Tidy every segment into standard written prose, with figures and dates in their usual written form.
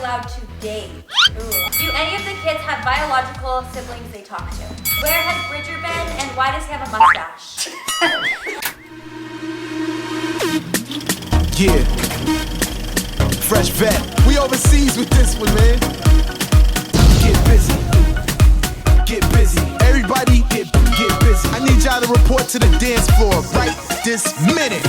allowed to date? Ooh. Do any of the kids have biological siblings they talk to? Where has Bridger been and why does he have a mustache? Yeah. Fresh vet. We overseas with this one, man. Get busy. Get busy. Everybody get busy. I need y'all to report to the dance floor right this minute.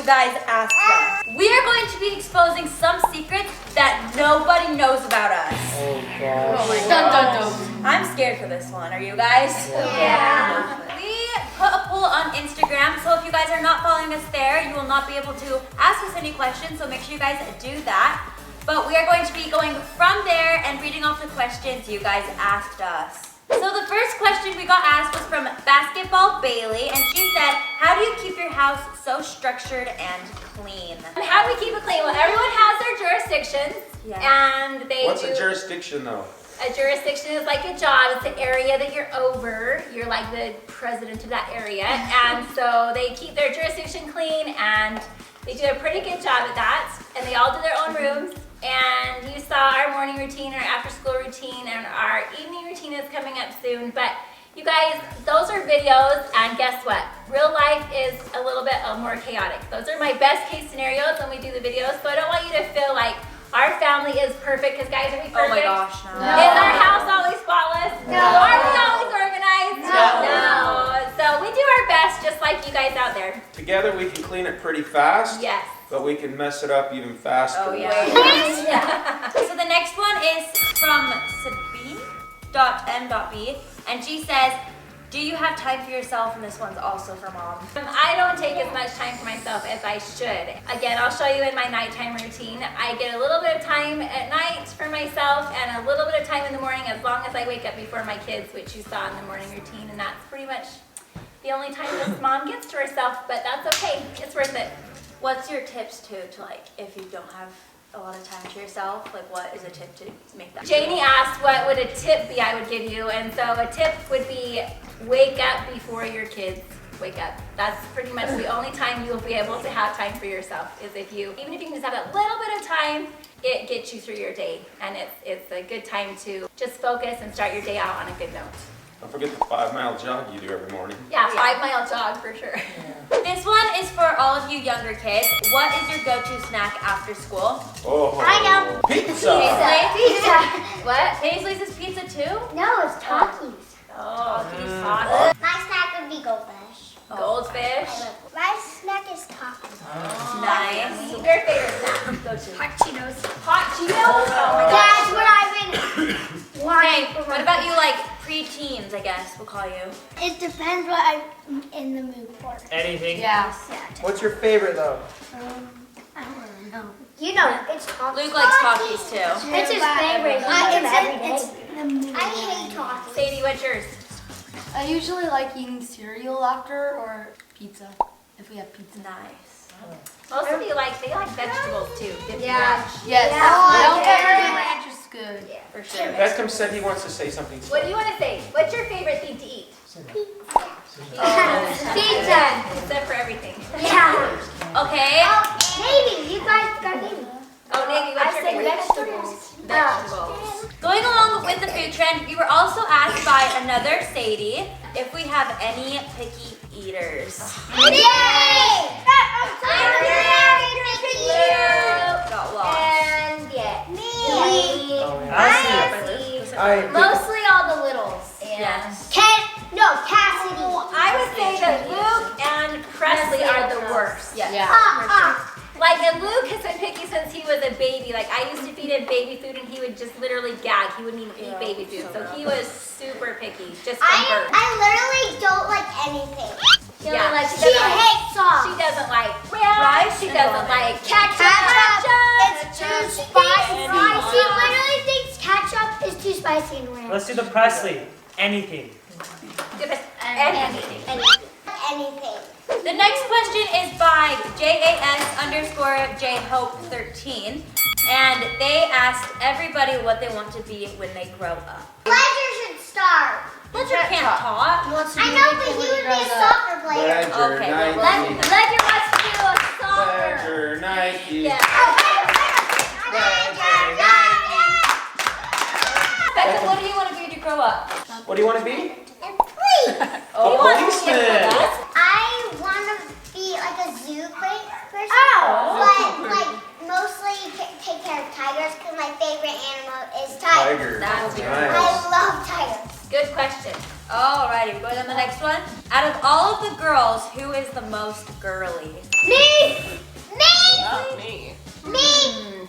Guys asked us. We are going to be exposing some secrets that nobody knows about us. Oh gosh. Oh my Dun, dun, dun. I'm scared for this one. Are you guys? Yeah. We put a poll on Instagram, so if you guys are not following us there, you will not be able to ask us any questions, so make sure you guys do that. But we are going to be going from there and reading off the questions you guys asked us. So the first question we got asked was from Basketball Bailey, and she said, how do you keep your house so structured and clean? How do we keep it clean? Well, everyone has their jurisdictions, and they What's a jurisdiction though? A jurisdiction is like a job. It's the area that you're over. You're like the president of that area, and so they keep their jurisdiction clean, and they do a pretty good job at that, and they all do their own rooms. And you saw our morning routine, our after school routine, and our evening routine is coming up soon. But you guys, those are videos, and guess what? Real life is a little bit more chaotic. Those are my best case scenarios when we do the videos. So I don't want you to feel like our family is perfect, because guys, are we perfect? Oh my gosh, no. Is our house always spotless? No. Are we always organized? No. So we do our best, just like you guys out there. Together we can clean it pretty fast. Yes. But we can mess it up even faster. Oh yeah. So the next one is from Sabine.m.b, and she says, do you have time for yourself? And this one's also for mom. I don't take as much time for myself as I should. Again, I'll show you in my nighttime routine. I get a little bit of time at night for myself and a little bit of time in the morning, as long as I wake up before my kids, which you saw in the morning routine, and that's pretty much the only time this mom gets to herself, but that's okay. It's worth it. What's your tips too to like if you don't have a lot of time to yourself? Like what is a tip to make that? Jaine asked what would a tip be I would give you, and so a tip would be wake up before your kids wake up. That's pretty much the only time you will be able to have time for yourself, is if you, even if you can just have a little bit of time, it gets you through your day, and it's a good time to just focus and start your day out on a good note. Don't forget the 5-mile jog you do every morning. Yeah, 5-mile jog for sure. This one is for all of you younger kids. What is your go-to snack after school? Oh, I know. Pizza. Pizza. What? PaisLee's is pizza too? No, it's Takis. Oh, can you talk? My snack would be goldfish. Goldfish. My snack is Takis. Nice. Your favorite snack? Go-to. Hot Cheetos. Hot Cheetos? Oh my gosh. That's what I've been wanting. Okay, what about you like pre-teens, I guess we'll call you? It depends what I'm in the mood for. Anything? Yeah. What's your favorite though? I don't really know. You know, it's Takis. Luke likes Takis too. It's his favorite. I hate Takis. SaiDee, what's yours? I usually like eating cereal after, or pizza, if we have pizza. Nice. Most of you they like vegetables too. Yes. Yeah. Ranch is good. Yeah. For sure. Beckham said he wants to say something. What do you want to say? What's your favorite thing to eat? Pizza. Pizza for everything. Yeah. Okay. NayVee, you guys got NayVee. Oh, NayVee, what's your favorite? Vegetables. Going along with the food trend, we were also asked by another SaiDee if we have any picky eaters. Yay! Got lost. And yeah, me. Mostly all the littles. Yes. Cassidy. I would say that Luke and PresLee are the worst. Yes. Yeah. Like, and Luke has been picky since he was a baby. Like, I used to feed him baby food and he would just literally gag. He wouldn't even eat baby food. So he was super picky, just from birth. I literally don't like anything. Yeah, She hates sauce. She doesn't like rice. She doesn't like ketchup. It's too spicy. She literally spicy and ranch. Let's do the PresLee. Anything. Anything. Anything. The next question is by JAS_JHope13. And they asked everybody what they want to be when they grow up. Ledger should start. Ledger can't talk. I know, but he would be a soccer player. Ledger, Okay, Nike. Ledger wants to do a soccer. Ledger, Nike. Yeah. Beckham, what do you want to be to grow up? What do you want to be? Oh, policeman. I want to be like a zoo person. Oh. But like mostly take care of tigers because my favorite animal is tiger. Tiger. That would be I Nice. love tigers. Good question. Alrighty, going on the next one. Out of all of the girls, who is the most girly? Me! Not me.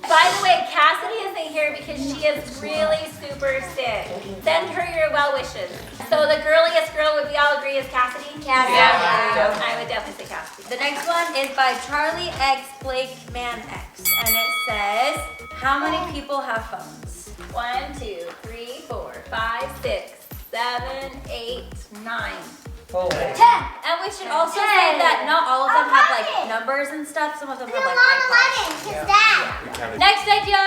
By the way, Cassidy isn't here because she is really super sick. Send her your well wishes. So the girliest girl would we all agree is Cassidy? Cassidy. Yeah, I would definitely say Cassidy. The next one is by Charlie X Blake Man X, and it says, "How many people have phones?" 1, 2, 3, 4, 5, 6, 7, 8, 9. Oh. 10. And we should also say that not all of them have like 11. numbers and stuff. Some of them There's have a like lot iPods. 11 because that. We counted. Next idea,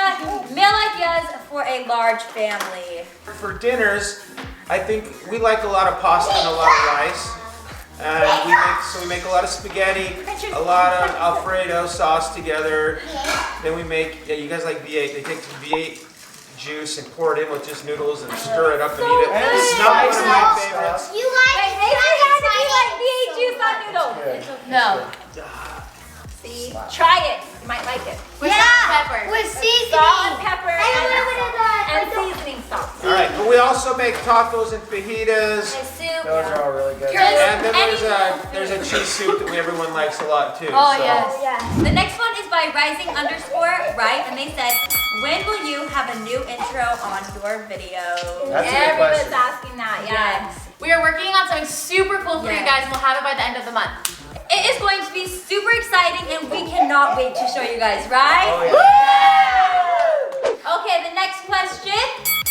meal ideas for a large family. For dinners, I think we like a lot of pasta and a lot of rice. And we make a lot of spaghetti, a lot of Alfredo sauce together. Then we make, you guys like V8. They take some V8 juice and pour it in with just noodles and stir it up and eat it. It's not one of my favorites. You guys Maybe you have to be like V8 juice on noodles. No. See? Try it. You might like it. With salt and pepper. with seasoning. Salt and pepper I know and what seasoning salt. All right, but we also make tacos and fajitas. A soup. Those are all really good. And then there's a cheese soup that everyone likes a lot too. Oh, so. yes. The next one is by Rising_Right, and they said, "When will you have a new intro on your video?" That's a good Everyone's question. asking that, yeah. We are working on something super cool for you Yes. guys, and we'll have it by the end of the month. It is going to be super exciting, and we cannot wait to show you guys, right? Oh, Okay, the next question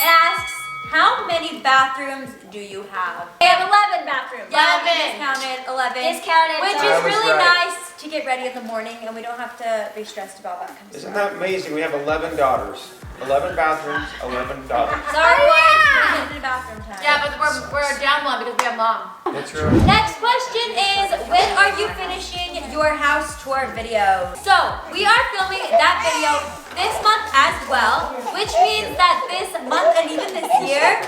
asks, "How many bathrooms do you have?" We have 11 bathrooms. Yeah, we just counted 11. It's counted. Which I is was really right. nice to get ready in the morning, and we don't have to be stressed about that kind of Isn't stuff. that amazing? We have 11 daughters. 11 bathrooms, 11 daughters. Sorry, boys, we're getting to bathroom time. Yeah, but we're down one because we have mom. That's right. Next question is, when are you finishing your house tour video? So, we are filming that video this month as well, which means that this month and even this year,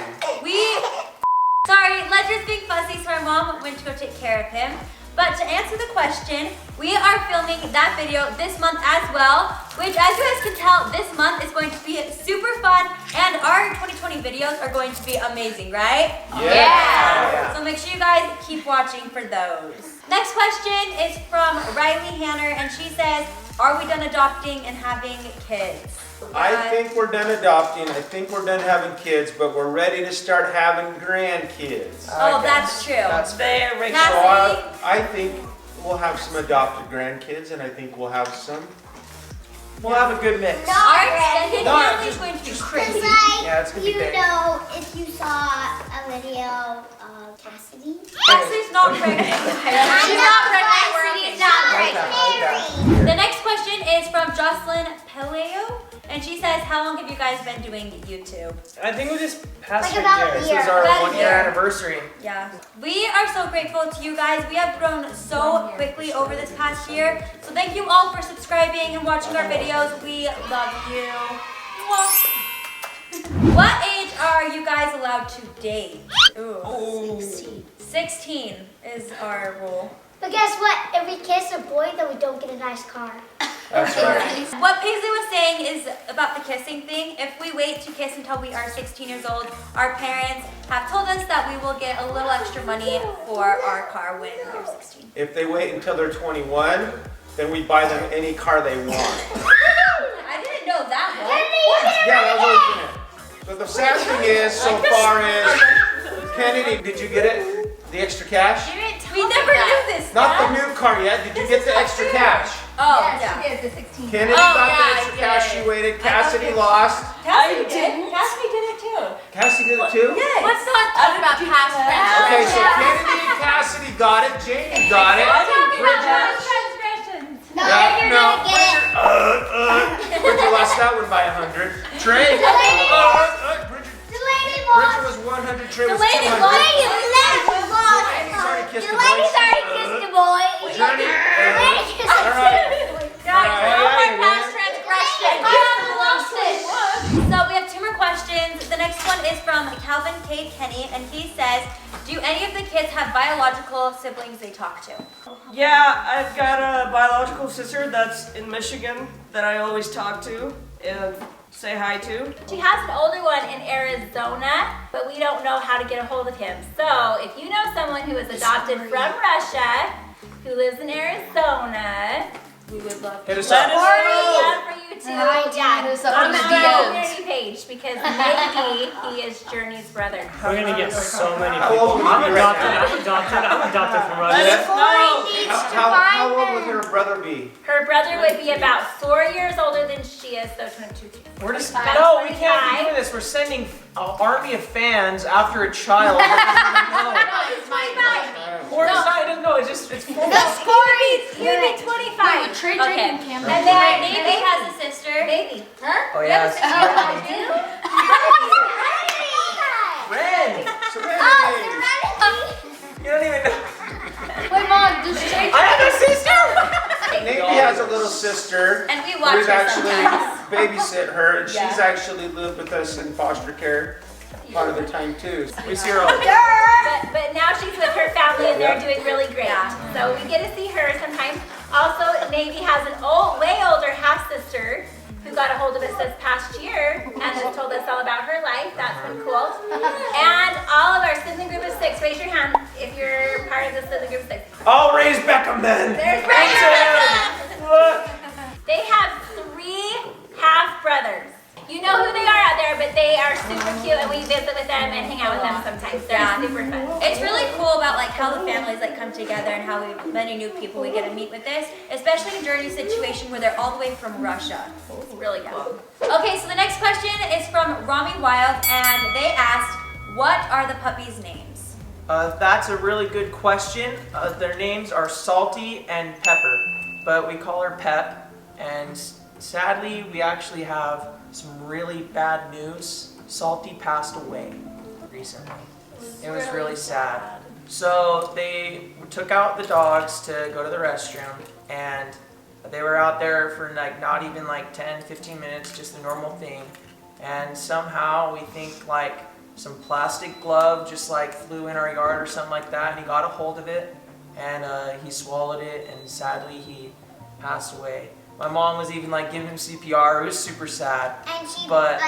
sorry, Ledger's being fussy, so our mom went to go take care of him. But to answer the question, we are filming that video this month as well, which as you guys can tell, this month is going to be super fun, and our 2020 videos are going to be amazing, right? Yeah. So make sure you guys keep watching for those. Next question is from Riley Hanner, and she says, "Are we done adopting and having kids?" I think we're done adopting. I think we're done having kids, but we're ready to start having grandkids. Oh, that's true. That's very Cass- So I think we'll have some adopted grandkids, and I think we'll have some. We'll have a good mix. Our extended No, family is going to be crazy. Yeah, it's gonna be big. know, if you saw a video of Cassidy. Cassie's not pregnant. She's not pregnant, we're okay. She's not Okay. pregnant. The next question is from Jocelyn Peleo, and she says, "How long have you guys been doing YouTube?" I think we just passed Like our about a year. This year. is our About a 1-year year. anniversary. Yeah. We are so grateful to you guys. We have grown so quickly over this past year. So thank you all for subscribing and watching our videos. We love you. Mwah. What age are you guys allowed to date? Ooh. 16 is our rule. But guess what? If we kiss a boy, then we don't get a nice car. That's right. What PaisLee was saying is about the kissing thing. If we wait to kiss until we are 16 years old, our parents have told us that we will get a little extra money for our car when we're 16. If they wait until they're 21, then we buy them any car they want. I didn't know that one. Yeah, that was always in it. So the sad thing is, so far is, Kennedy, did you get it? The extra cash? We never knew this. Not Dad. the new car yet. Did you get the extra cash? Oh, Yes, yeah. she did, the 16. Kennedy Oh, thought yeah, that extra I cash did. she waited. I Cassidy thought lost. Cassidy I did. didn't. Cassidy did it too. Cassie did it too? Yes. Let's not talk about past friends. Okay, so Kennedy and Cassidy got it. Jaine got it. Bridget. Transgressions. No, you're gonna get it. Bridget lost that one by 100. Trey. Bridget. DeLayNee Bridget lost. was 100. Trey was DeLayNee 200. DeLayNee lost. DeLayNee's already kissed the DeLayNee's boys. already kissed the boy. JourNee. DeLayNee kissed All right. Guys, All no right, more past man. transgressions. I lost it. So we have 2 more questions. The next one is from Calvin K. Kenny, and he says, do any of the kids have biological siblings they talk to? Yeah, I've got a biological sister that's in Michigan that I always talk to and say hi to. She has an older one in Arizona, but we don't know how to get a hold of him. So if you know someone who is adopted from Russia, who lives in Arizona, We would love Hit us Let up. us or we'd know. love for you to, hit us up on in the the DMs. community page because maybe he is JourNee's brother. We're gonna get so many How people. old I'm are you right adopted. now? I'm adopted from Let Russia. us know. Needs to How find old would them. her brother be? Her brother would be about 4 years older than she is, so 22. We're just About no, we can't 25. be doing this. We're sending an army of fans after a child. that doesn't know. Or No. I don't know. It's just it's full. He would be 25. Trey, Okay. Drake, and Cameron. And then NayVee has a sister. Baby. Huh? Oh yeah. Ren, you don't even know. Wait, Mom, does Trey? I have a sister. NayVee has a little sister. And we watch We've her actually sometimes. babysit her, and Yeah. she's actually lived with us in foster care part of the time too. We see her all. But now she's with her family and they're doing really great. Yeah. So we get to see her sometimes. Also, NayVee has an way older half sister who got a hold of us this past year and has told us all about her life. That's been cool. And all of our sibling group of 6. Raise your hand if you're part of the sibling group of 6. I'll raise Beckham then. There's That's What? They have 3 half brothers. You know who they are out there, but they are super cute and we visit with them and hang out with them sometimes. They're Yeah. super fun. It's really cool about like how the families like come together and how many new people we get to meet with this, especially in JourNee's situation where they're all the way from Russia. It's really cool. Okay, so the next question is from Rami Wild, and they asked, what are the puppies' names? That's a really good question. Their names are Salty and Pepper, but we call her Pep. And sadly, we actually have some really bad news. Salty passed away recently. It was really sad. So they took out the dogs to go to the restroom, and they were out there for like not even like 10, 15 minutes, just the normal thing. And somehow we think like some plastic glove just like flew in our yard or something like that, and he got a hold of it, and he swallowed it, and sadly he passed away. My mom was even like giving him CPR. It was super sad. And she But-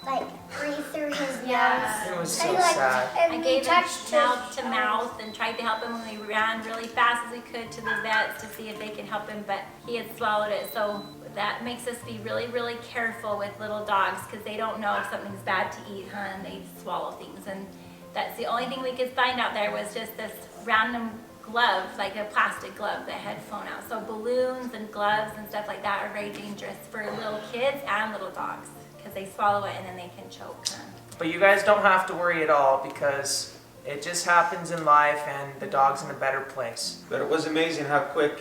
like breathed through his nose. Yeah. It was so And, like, sad. and I we gave him touched mouth to mouth and tried to help him when we ran really fast as we could to the vets to see if they can help him, but he had swallowed it. So that makes us be really, really careful with little dogs because they don't know if something's bad to eat, and they swallow things. And that's the only thing we could find out there was just this random glove, like a plastic glove that had flown out. So balloons and gloves and stuff like that are very dangerous for little kids and little dogs because they swallow it and then they can choke. But you guys don't have to worry at all because it just happens in life, and the dog's in a better place. But it was amazing how quick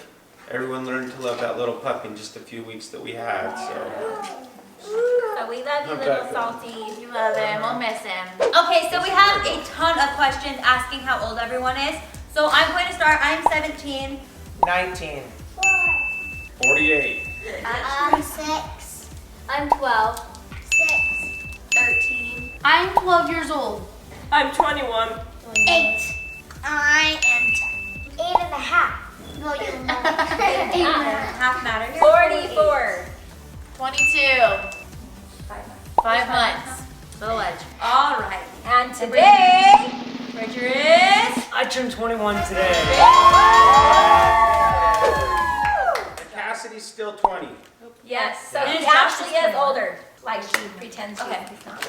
everyone learned to love that little puppy in just a few weeks that we had. So we love you, Okay. little Salty. You love him, we'll miss him. Okay, so we have a ton of questions asking how old everyone is. So I'm going to start, I'm 17. 19. 48. 6. I'm 12. 6. 13. I'm 12 years old. I'm 21. 8. I am 10. 8 and a half. No, you're not. Half matters. 44. 22. 5 months. Little edge. All right. And today, Bridger is... I turned 21 today. And Cassidy's still 20. yes, so And he Josh actually is is older. Like like she pretends she's not.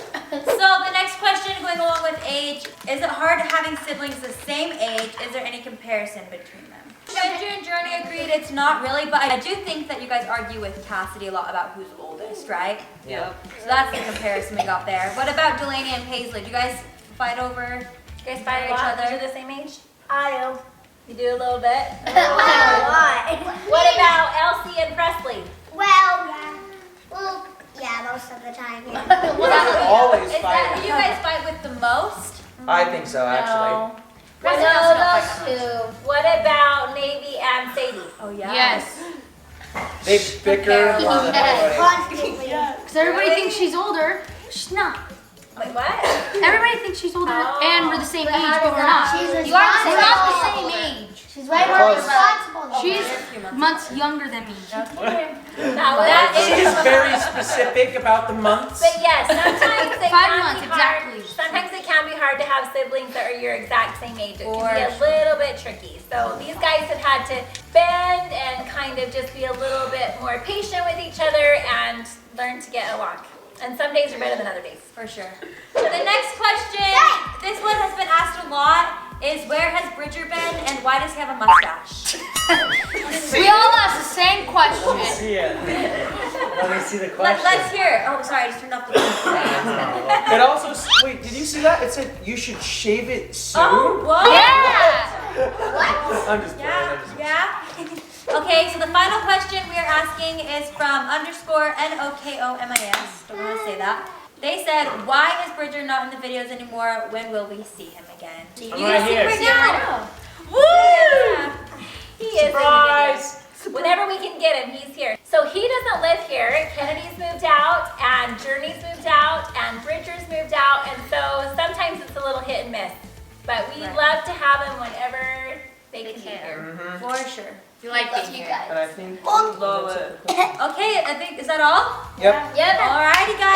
So the next question, going along with age, is it hard having siblings the same age? Is there any comparison between them? Benji and JourNee agreed it's not really, but I do think that you guys argue with Cassidy a lot about who's oldest, right? Yeah. So that's the comparison we got there. What about DeLayNee and PaisLee? Do you guys fight over You guys fight a each lot? other? You're the same age? I do. You do a little bit? Why? What about ElleCee and PresLee? Well, yeah, most of the time. Yeah. Always Is that fighting. who you guys fight with the most? I think so, actually. What about NayVee and SaiDee? Oh yeah. Yes. They bicker. Constantly. Because everybody thinks she's older. She's not. Wait, what? Everybody thinks she's older, and we're the same age, but we're not. She's You are we're not the responsible. same age. She's way more Close. responsible. She's months younger than me. That She is is very specific about the months. But yes, sometimes they 5 can months, be hard. exactly. Sometimes it can be hard to have siblings that are your exact same age. It can For be a little bit tricky. So these guys have had to bend and kind of just be a little bit more patient with each other and learn to get along. And some days are better than other days. For sure. So the next question, this one has been asked a lot, is where has Bridger been and why does he have a mustache? We all ask the same question. See it. Let me see the question. Let's hear it. Oh, sorry, I just turned off the It also, wait, did you see that? It said you should shave it soon. Oh, whoa. Yeah! I'm just playing. I'm just Yeah. Okay, so the final question we are asking is from _NOKOMIS. Don't want to say that. They said, why is Bridger not in the videos anymore? When will we see him again? You I'm guys right see him here. right now. Woo! He is Surprise! in the videos. Whenever we can get him, he's here. So he doesn't live here. Kennedy's moved out, and JourNee's moved out, and Bridger's moved out, and so sometimes it's a little hit and miss. But we Right. love to have him whenever they can be here. For sure. You like being here. And I think you love it. Okay, I think, is that all? Yep. Yep. Alrighty, guys.